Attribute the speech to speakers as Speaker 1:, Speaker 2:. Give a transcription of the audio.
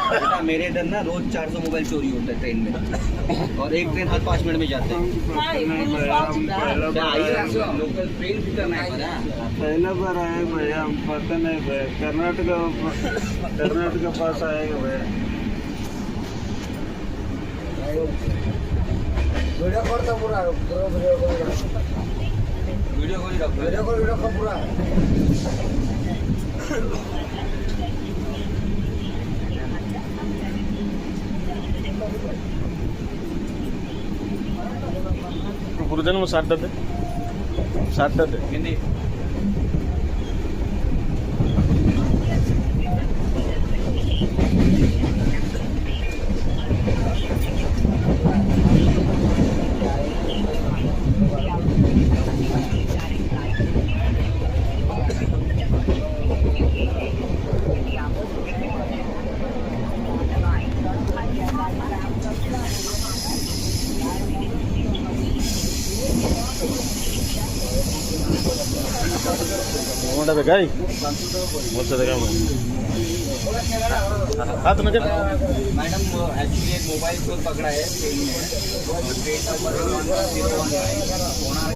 Speaker 1: बेटा मेरे इधर ना रोज 400 मोबाइल चोरी होता है ट्रेन में, और एक ट्रेन हर 5 मिनट में जाते हैं। लोकल ट्रेन भी करना है
Speaker 2: पहला बार आए भैया, हम पता नहीं भैया, कर्नाटक पास आएगा भैया।
Speaker 3: वीडियो कॉल तो पूरा
Speaker 1: वीडियो कॉल
Speaker 3: का पूरा
Speaker 2: पुरुषांना मग 60
Speaker 1: हिंदी
Speaker 2: मोठा काय मोठं काय हात नका
Speaker 1: मैडम एक्चुअली एक मोबाइल चोर पकड़ा है ट्रेन में, ट्रेन नंबर 1101